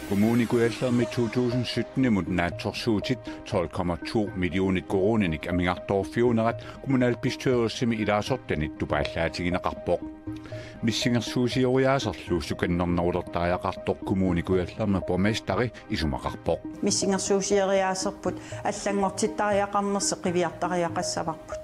Kommunikuellermi 2017 imod naatsorsuutit 12,2 millioonit koronenik amingartorfiunerat kommunalbestyrelsemi ilaasortanit tupaallaatigineqarpoq missingersuusioriaaserlu sukannernarulertariaqartoq kommunikuellermi borgmestari isumaqarpoq missingersuusioriaaserput аллангортиттариақарнерсе қивиартариақассаварпут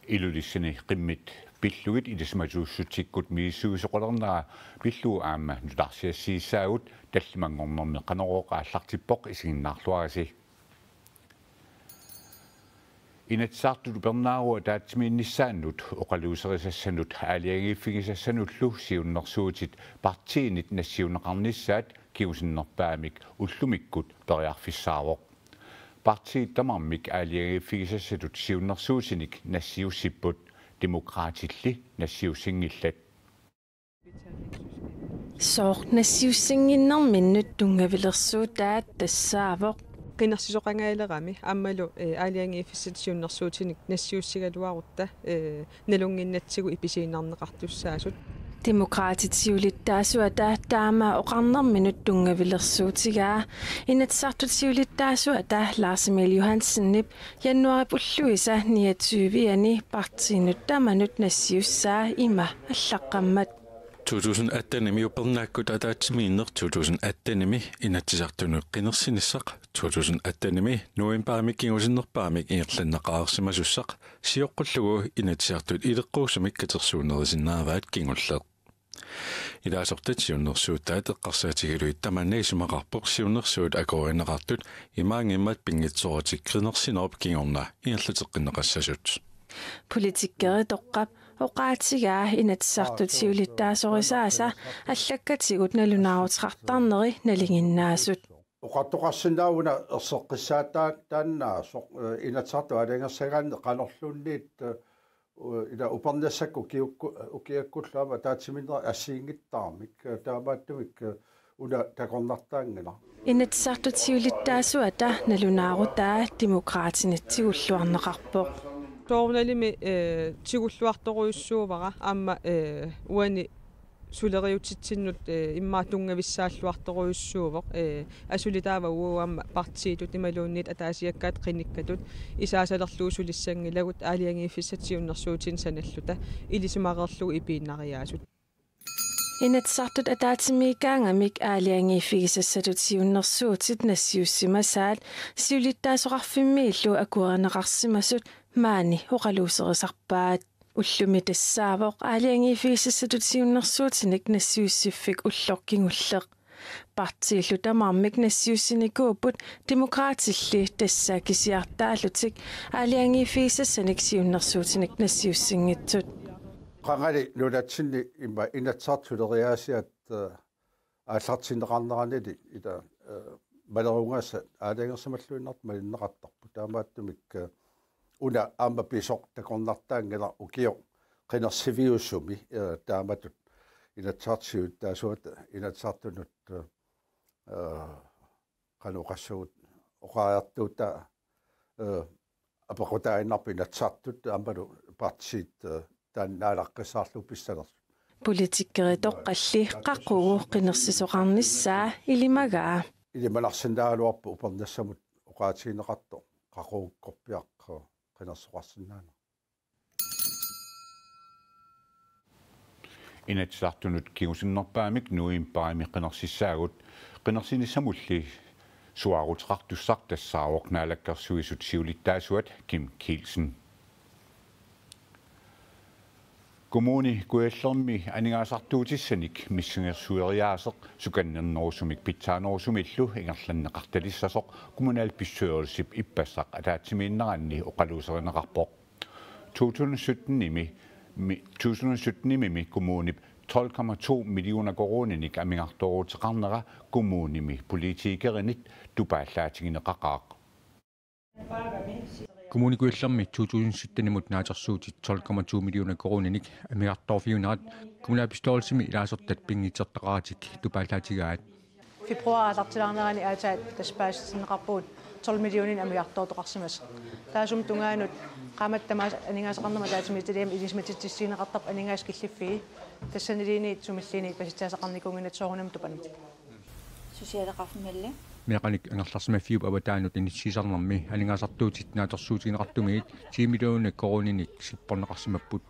илулиссини qimmit pillugit idismatuussutikkut miissuusoqolernaraa pillu aamma nutarsiassiissaagut tallimangornermi qanerooqaallartippoq isiginnaarluarisi inatsartulu pernaarua taatsimiinnissaannut oqaluuserisassanut aaliagiiffigisassanullu siunnersuutit partiinit nassiuneqarnissaat kiusinnerpaamik ullumikkut periarfissaavoq partiit tamarmik aaliagiiffigisassatut siunnersuutinik nassiussipput demokraatilli nassiussingillat soornassiussinginnerminnut tungavilersuutaat tassaavoq qinnersisoqangailerami ammalu aaliangiiffissatiunnersuutinik nassiussigaluarutta nalunginnatsigu ipisiinarneqartussaasut demokraatitiulittaasuata taamaa oqarnerminut tungavilersuutigaa inatsartutiulittaasuata Lars Emil Johansen-nip januarip ulluisa 29 partiinut tamanut nassiussaa ima allaqqammat 2018 upernaakut ataatsimiinner 2018 inatsisartunut qinersinissaq 2018 novembermik kingusinnerpaamik ingerlanneqaarsimasussaq sioqqullugu inatsisartut ileqquusumik katersuunerisinnaavat kingulleq ilaasortat siunnersuuttaat eqqarsaatigaluit tamannaisumaqarpoq siunnersuut akorineqartut imaangimmat pingitsoortikrinersinerp kingorna ingerlateqqinneqassasut politikkeri toqqap oqaatigaa inatsartutiulittaasorisaasa allakkatsigut nalunaaruteqartarneri nalinginnaasut oqartoqarsinnaavuna erseqqissaattaa taannaa inatsartu alangersagaan qanorlunniit ila upernassakku ukiakkullaama taatsiminner assiingittaarmik taamaattumik una takornartaangana inatsartutiulittaasuata nalunaarutaa demokraatinatsigulluarneqarpoq toornalimi tigulluartoruissuuvara aamma uani suleriutitsinnut immaatungavissaalluartoruissuuvoq asulitaava uamma partiitut imaluunniit ataasiakkaat qinikkatut isaasalerluusulissangilagut aaliangiiffissatiunnersuutin sanalluta ilisumaqerlugu ipiinnariaasut inatsartut ataatimiikaangamik aaliangiiffigisassatutiunnersuutit nassiussimasaat siulittaasoqarfimmiillu akuaneqarsimasut maani oqaluuserisarpaat ullumi tassaavoq aaliangiiffigisassatutiunnersuutinik nassiussiffik ullorkingulleq partiillu tamarmik nassiussinikuuput demokraatilli tassaakisiartaallutik aaliangiiffigisassanik siunnersuutinik nassiussingitsut qangali nulatsinni imma inatsartuleriaasiat aallartinneqarneranili ila malerungaassa aaliangersamalluinnart malinneqartarpu taamaattumik una aamma pisoq takornartaangala ukio qinersiviussumi taamatut inatsartsiuttaasuat inatsartunut qanuqassugut oqaartuuta apaqutaainarpi inatsartut aammalu partiit taannaalaqqissaarlu pissalersu politikkeri toqqalli qaqugu qinersisoqarnissaa ilimagaa ilimanarsinnaaluarpu upernassamut oqaatigineqarto qaquukkorpiaq qinersoqarsinnaana inatsartunut kiusinnerpaamik nuimpaami qinersissaagut qinersinissamulli suaruteqartussaq tassaaroq naalakkersuisut siulittaasuat Kim Kielsen Kommuni kuellermi aningaasartuutissanik missingersueriaaseq sukannernerusumik pitsaanerusumillu ingerlanneqartalissasoq kommunalbestyrelsip ippassaq ataatsimiinneranni oqaluuserineqarpoq 2017 kommunip 12,2 millioner koronenik amingartoruteqarnera kommunimi politikerinit tupaallaatigineqaqaaq Kommunikuillermi 2017 naatersuutit 12,2 millioner koronenik amiartorfiunerat kommunalbestyrelsemi ilaasertat pingitsertaqaratik tupaallaatigaat februar alartilarnerani aataat taspaassinneqarpuut 12 миллионин амиартоотоқарсимас таасум тунгаанут qaamattamaas aningaasaqarnama taatimiitaliam ilismatitissiineqartap aningaas killiffi тассанилиниит сумиллиниит паситаасақарникунгинат соорунам тупанам сусиалеқарфималла меқаник ангерларсимаффиуп аватаанут иниссисарнарми алингаасартуутит наатерсуутигинеқартумигит 10 миллионик корониник сиппорнеқарсимаппут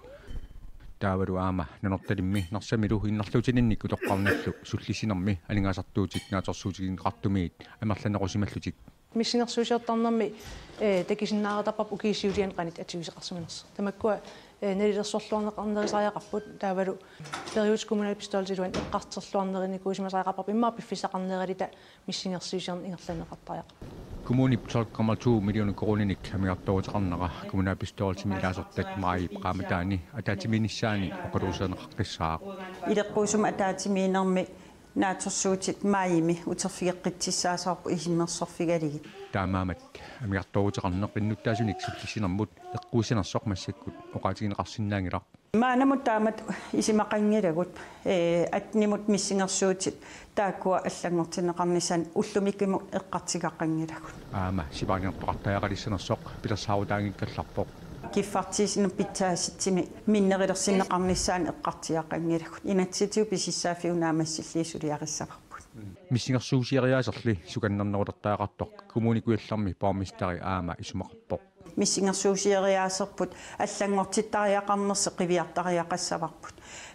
таавалу аама нанорталимми нарсамилу иннарлуутининник утоққарналлу суллисинарми алингаасартуутит наатерсуутигинеқартумигит амерланеқусималлутик миссинерсуусиортарнэрми такисиннааратарпап укииссиулиан qanit атигисеқарсиминерс тамаккуа налилерсорлуарнеқарнерисариақарпут таавалу период коммуналпистолтилуан эққартерлуарнеринникуусимасариақарпап иммаа пиффисақарнералита миссингерсуусиорн ингерланеқартариақ Kommuni 12,2 millioner koronik амиартуутеқарнера коммунапистуалтими илаасертат маип qaamataani атаатиминissaani оқалуусаанеқаққиссаа илеққуусум атаатимиинерми наатерсуутит маими утерфигеққитсисаасаарпу исиммерсорфигалигит таамаамат амиартуутеқарнеқ иннуттаасуник суллисинермут эққуусинерсоқ массаккут оқаатигинеқарсинаангилар маанамут таамат исимақангилагут атнимут миссингерсуутит тааккуа аллангортинеқарнисан уллумиккиму эққартигаққангилагут аама сибааниартоқартаяқалиссанерсоқ пилерсаавутаангиккалларпоқ киффартисину питсааситсими миннерилерсинеқарниссаан эққартиаққангилагут инатситиу писиссаафиунаамассиллиисулиариссаварпут миссингерсуусиариаасерли суканнернерутартаақартоқ коммуникуилларми паамистари аама исумақарпоқ миссингерсуусиариаасерпут аллангортиттариақарнерсе қивиартариақассаварпут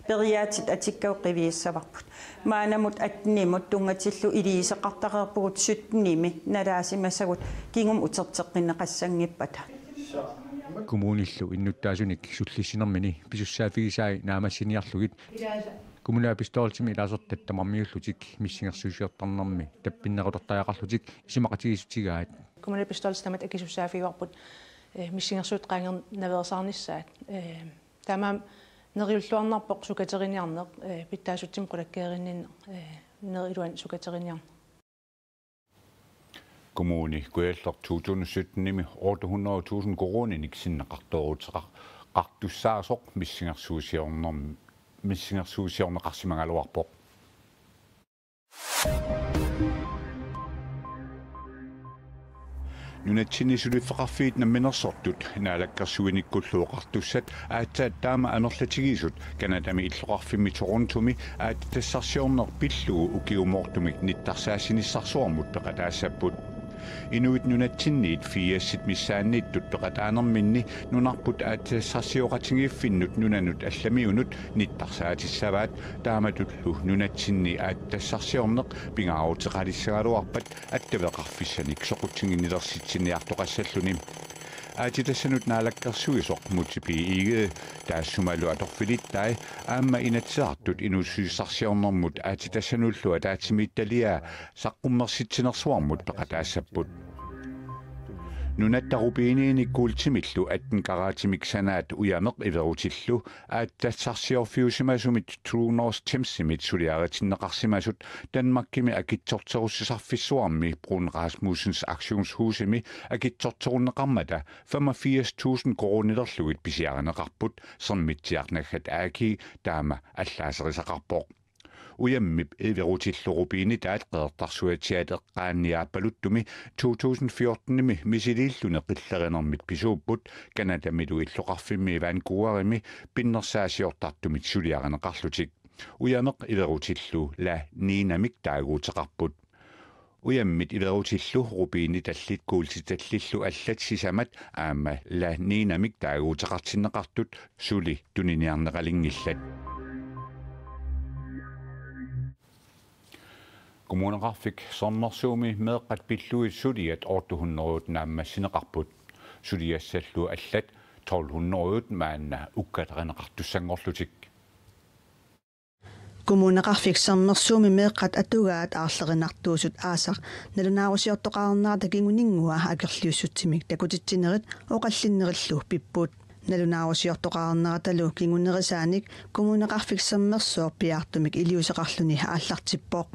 периаатит атиккау қивииссаварпут маанамут атнимут тунгатиллу илиисеқартақарпугут суттними налаасимасагут кингум утертеққинеқассангиппата коммуниллу иннуттаасуник суллиссинермини писуссаафигисааи наамассиниарлугит коммунаапистоолтими илаасертат тамармиуллутик миссингерсуусиортарнэрми таппиннерутартаақарлутик исимақатигисутигаат коммуналпистолтамат акисуссаафигуарпут миссингерсуут qaangeer наверсаарниссаат тамаам нериуллуарнарпоқ сукатериниарнеқ питтаасутсим qulakkeerinninne нерилуан сукатериниар Kommuni kuellar 2017 800.000 koronenik sinneqartoruteqar qartussaasoq missingersuusiorneqarsimangaluarpoq нунатсинисулиффеқарфиит намминерсортут наалаккерсуиниккуллуоқартуссат аатсаат таама анерлатигисут канадами иллоқарфимми торонтуми ааттассарсиорнер пиллугу укиумоортумик ниттарсаассиниссарсуармут пеқатаассаппут инуит нунатсинниит фиассит миссааннииттут пеқатаанерминни нунарпут ааттассарсиоқатингиффиннут нунанут алламиунут ниттарсаатиссаваат тааматуллу нунатсинни ааттассарсиорнеқ пингааутеқалиссагалуарпат аттавеқарфиссаник соқутсингиннилерситсинниартоқассаллуним аатитассанут наалаккерсуисоқ мутипи иге таассумалу аторфилиттай аама инатсаартут инуссуиссарсиорнэрмут аатитассануллуа таатсимиитталиа саққуммерситсинерсуармут пеқатаассаппут нунаттарупиининиккуултимиллу аттен караатимик санаат уямеқ иверутиллу ааттассарсиорфиусимасумит True North Timsimit сулиаратиннеқарсимасут Danmarkими акитсортеруссисарфиссуарми Brun Rasmussens aktionshusimi акитсортеруннеқармата 85.000 коронилерлугит писиарнеқарпут сэрмитсиарнаггат ааки таама аллаасерисақарпоқ уяммип эверутиллорупиини таат қеэртарсуатиатеққаанниааппалуттуми 2014-ними мисилииллуне қиллеринермит писууппут канадамилу иллоқарфимми Vancouverimi пиннерсаасиортартумит сулиарнеқарлутик уямеқ эверутиллу ла нинамик таагуутеқарпут уяммит эверутиллу рупиини таллит куултиталлиллу аллатсисамат аама ла нинамик таагуутеқартиннеқартут сули туниниарнеқалингиллат Kommuneqarfik sornersuumi meeqqat pilluit suliat 800 naammassineqarput suliassallu allat 1200 maanna ukkatereneqartussangorlutik Kommuneqarfik sornersuumi meeqqat atugaat aarlerinartuusut aasaq nalunaarusiortoqarnerata kinguningua akerliussutsimik takutittinerit oqallinnerillu pippuut nalunaarusiortoqarneratalu kingunerisaanik kommuneqarfik sornersuorpiartumik iliuseqarluni aallartippoq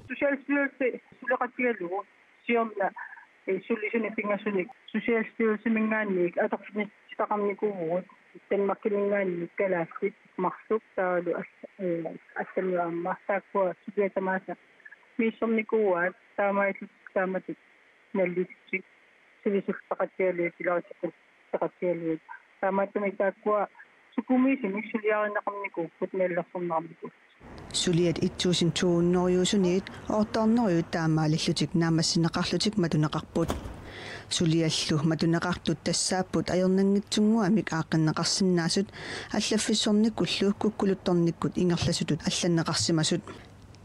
сулеқатигалугу сиорна суллисуни пингасуник сусиалстиусимингаанник аторфинистақарникуугут Danmarkимингаанник калаастик марсук таалу ассалуааммартааккуа сулиатамааса миссорникууаат таамааллут тааматик наллитсик сивисуфтақатиалуи пиларисаққаттақатиалуи таамааттамитааккуа сукумиисимик сулиариннақарнику путмеэллерсорнаармику сулиат итсуусин тууннориусуниит оорторнериут таамаалиллутик наамассинеқарлутик матунеқарпут сулиаллу матунеқартут тассааппут аернангитсунгуамик ааққиннеқарсинаасут аллаффиссорниккуллу куккулутторниккут ингерласутут алланнеқарсимасут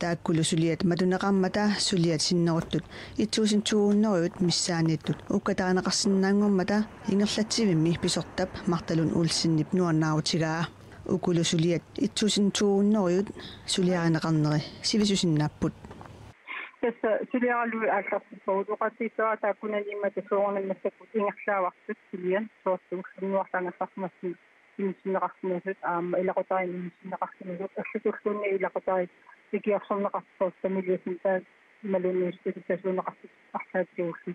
тааккулу сулиат матунеқармата сулиат синнеруттут итсуусин тууннериут миссааниттут уккатаанеқарсинаангормата ингерлатсивимми писортап марталун уулсиннип нуаннаарутигаа укулу сулиат итсуусин тууннериут сулиаринеқарнери сивисусиннааппут тасса сулиаралуи аалларсиппагут уқатситтаа тааккуналимма тасуорнаммассаккут ингерлаавартут сулиан суортугсиннуарлангассармасси имисинеқарсинасут аама илақутари имисинеқарсинасут аллатуллунни илақутари икиарсорнеқарсуут тамилиасинтаа малунниустутасуунеқарсут арлаатиуллу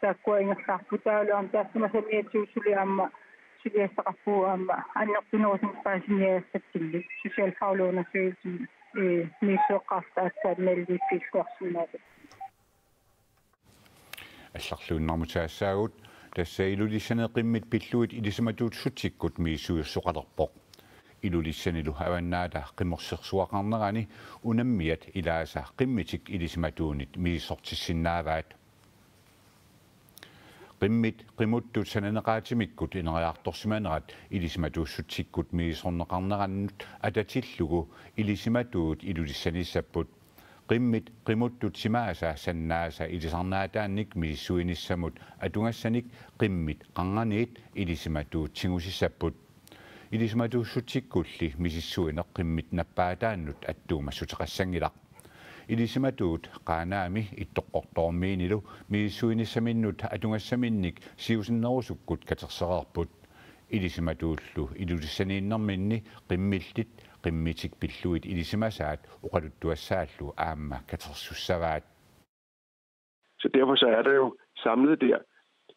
тааккуа ингерлаарпутаалуам таассамасамиатсуусули аама сулиассақарпуу аама аннертунерусин паасиниаассаттилли социалфаулуунасуутин мисоққартаатсаат наллиппилкуарсинаат алларлуиннармутаассаагут тассаилулиссанеқиммит пиллуит илисаматуут сутсиккут миисуйерсоқалерпоқ илулиссанилу аваннаата қиммерсерсуақарнерани унаммиат илааса қиммитик илисаматуунит миисортиссиннааваат qimmit qimuttut sananaqaatimikkut ineriartorsimanerat ilismatuussutsikut miisorneqarnerannut atatillugu ilisimatuut ilulissanissapput qimmit qimuttut simaasa sannaasa ilisarnaataannik miissuinissamut atungassanik qimmit qanganiit ilisimatuut singusissapput ilismatuussutsikkulli misissuineq qimmit nappaataannut attuumassutеқассангилақ илисиматуут qaaнаами иттоққорторmiinilu мииссуинissaminnut атунгассаминник сиусиннерусуккут катерсереерпут илисиматууллу илулиссанииннэрминни qimмиллит qimmitik pilluit ilisимасаат уқалуттуассааллу аама катерсуссаваат. Så derfor så er der jo samlet der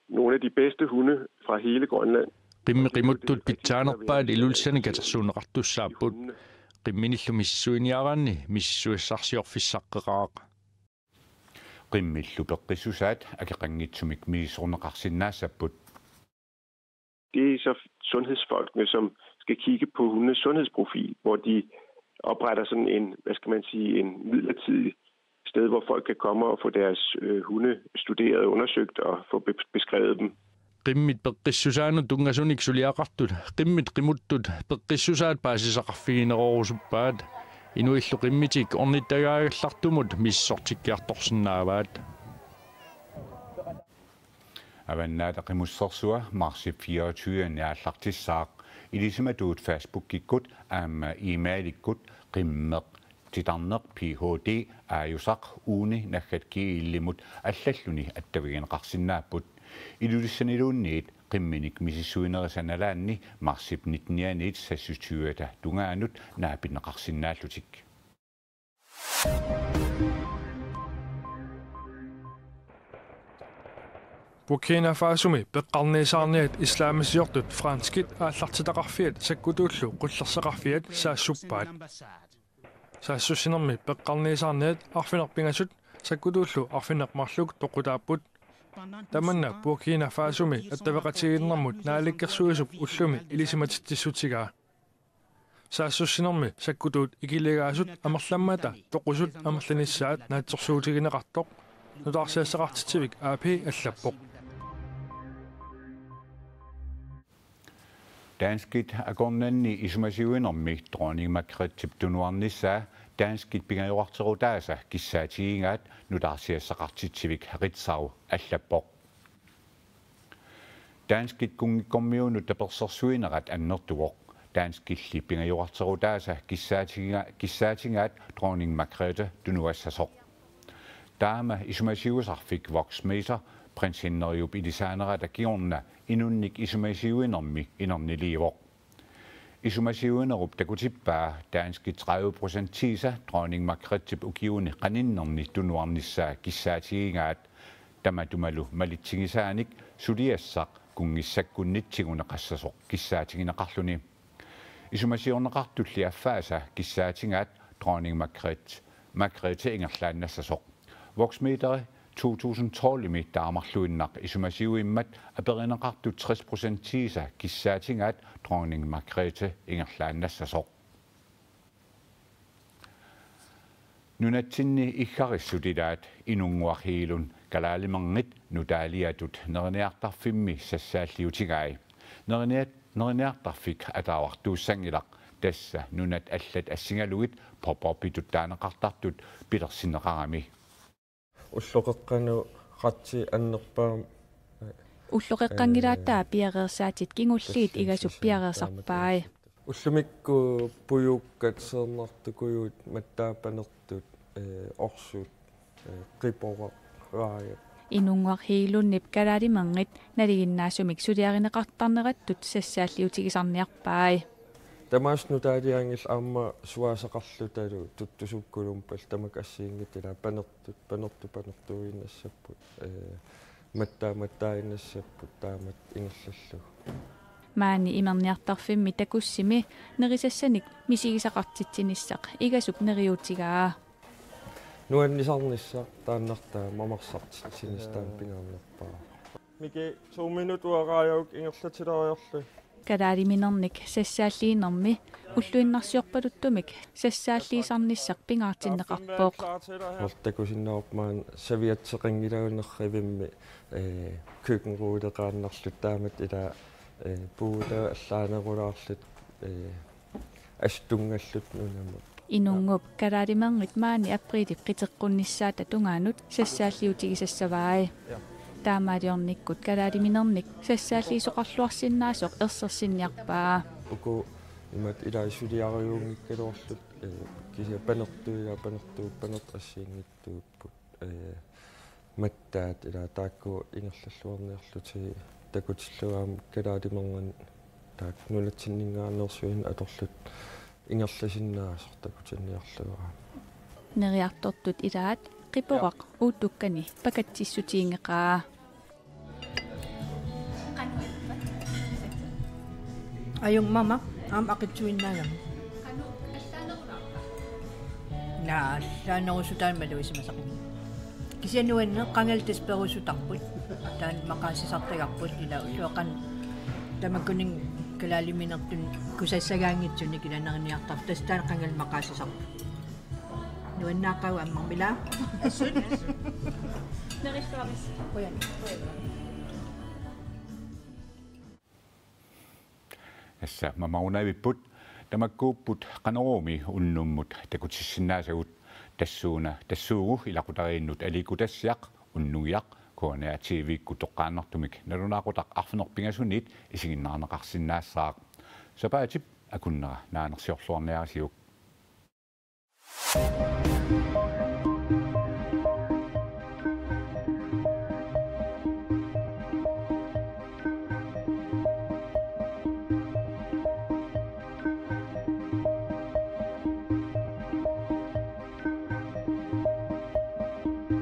nogle af de bedste hunde fra hele Grønland. Qimmiqimuttut pitsaanерpaat ilulissani katersuuneqartussaaput qimminillu missuiniaraanni missuissarsiorfissaqqeqaaq qimmillu peqqissusaat akeqanngitsumik miisorneqarsinnaassaput. Det er så sundhedsfolkene, som skal kigge på hundes sundhedsprofil, hvor de opretter sådan en, hvad skal man sige, en midlertidig sted, hvor folk kan komme og få deres hunde studeret og undersøgt og få beskrevet dem. qimmit peqqissusaanu tungasunik suliaqartut qimmit qimuttut peqqissusaat paasisaqarfiginerorusuppaat inuillu qimmitik ornittagaagallartumut missortikkiartorsinnaavaat avannaata qimussersua marsip 24 naallartissaaq ilisimatuut facebookikkut aama emailikkut qimmeq titarneq phd aayusaq uuni naggatki illimut allalluni attavigineqarsinnaapput ilulissaniluunniit qimminik misissuinerissanalaanni marsip 19 sassutyuata tungaanut naapinneqarsinnaallutik. Burkina Fasumi peqqarniisaarniat islaamisiortut franskit aallartitaqarfiat sakkutullu qullerseqarfiat saassuppaat saassussinermi peqqarniisaarniat arfinerpingasut sakkutullu arfineqmarluk toqutaapput tamanna Burkina Fasumi attaveqatigiinnermut naalikkersuisup ullumi ilisimatitissutigaa saassussinermi sakkutuut ikiligaasut amerlammata toqusut amerlanissaat naatsorsuutigineqartoq nutaarsiassaqartitivik AP allappoq Danskit agornanni isumasiuinermi dronning Margrethe tunuarnissaa Danskit pingajuarterutaasa kissaatigingaat nutaarsiassaqartitivik Ritzau allappoq Danskit kungikkormiunut tapersersuinerat annertuvoq Danskilli pingajuarterutaasa kissaatingaat dronning Margrethe tunuassasoq Taama isumasiuisarfik voksmeter prinsinneriup ilisaanerata kiorna inunnik isumasiuinermi inerniliwoq isumasiuinerup takutippaa Danskit 30% tiisa dronning Margrethe ukiuni qaninnerni tunuarnissaa kissaatigingaat tamatumalu malitsingisaanik suliassaq kungissakkunnitsigunneqassasoq kissaatigineqarluni isumasiorneqartulli affaasa kissaatingaat dronning Margrethe ingerlaannassasoq voksmeteri 2012 imi taamarluinnaq isumasiuimmat aperinaqartut 60% tiisa kissaatingaat dronning Margrethe ingerlaannassasoq nunatsinni iggarissutilaat inunguarhiilun kalaalimangit nutaaliatut nerniartarfimmi sassaalliutigai nerniartarfik ataawartuussangilaq tassa nunat allat assingaluit pop-upitut taanaqartartut pilersineqarami уллоқеққану қатси аннерпаа уллоқеққангилааттаа пиареерсаатит кингуллиит игасуп пиареерсарпаи уллумикку пуюуккат сеернартукуйуут маттаапанертут орсуут қипора раая инунгуархиилуннип калаалимангит налигиннаасумик сулиаринеқартарнераттут сассааллиутигисарниарпаи тамаасну таалиангил аама суаасақарлуталу туттусуккулумпал тамак ассиингитила панертуиннассаппут маттаиннассаппут таамат ингерллу маани имерниартарфимми такуссими нерисассаник мисигисақартитсиниссақ игасуп нериутигаа нуаннисарниссаа тааннартаа мамарсартитсинистаан пингаарнерпаа мике 2 минутуарааяук ингерлатилериорлу калаалиминерник сассааллиинерми уллуиннарсиорпалуттумик сассааллиисарниссақ пингаартиннеқарпооқ ортакусиннаорпаан савиатсеқангилаунерривимми køkkenruuteqaannarlut taamat ila puula allaanерулаарлут астунгаллут нунамут инунгуп калаалимангит маани априлип қитеққунниссаата тунгаанут сассааллиутигисассаваи таамаалиорниккут калаалиминерник сассааллиисоқарлуарсиннаасоқ ерсерсинниарпаа уку имат илаисулиариуунгиккалоорлут кися панертуут ассиингиттууппут маттаат ила таакку ингерллуарниарлути такутиллуаам калаалимерман таак нулатсиннингаарнерсуин аторлут ингерласиннаасор такутинниарлугаа нериартортут илаат қипорақ уутуккани пакатсиссутиингеқаа аюн мама ам ақитсуиннаагам нааллаанерусутаан малуисимасақини кисиануанне қангалтисперусутарпут таан мақаасисартагарпут ила уллуақан тамаккунин калаалиминертун кусассагаангитсуни киланерниартар тастаан қангал мақаасисарпут нуаннаақау аммармила ассун неристорис оян асса мамаунавиппут тамаккууппут канарууми уннуммут такутиссиннаасагут тассуугу илақутарииннут аликутассиақ уннугиақ коонеа тивикку тоққааннартумик налунаақутақ арфинерпингасунит исигиннаарнеқарсиннаассаақ сапаатип акуннера наанерсиорлуарниарасиук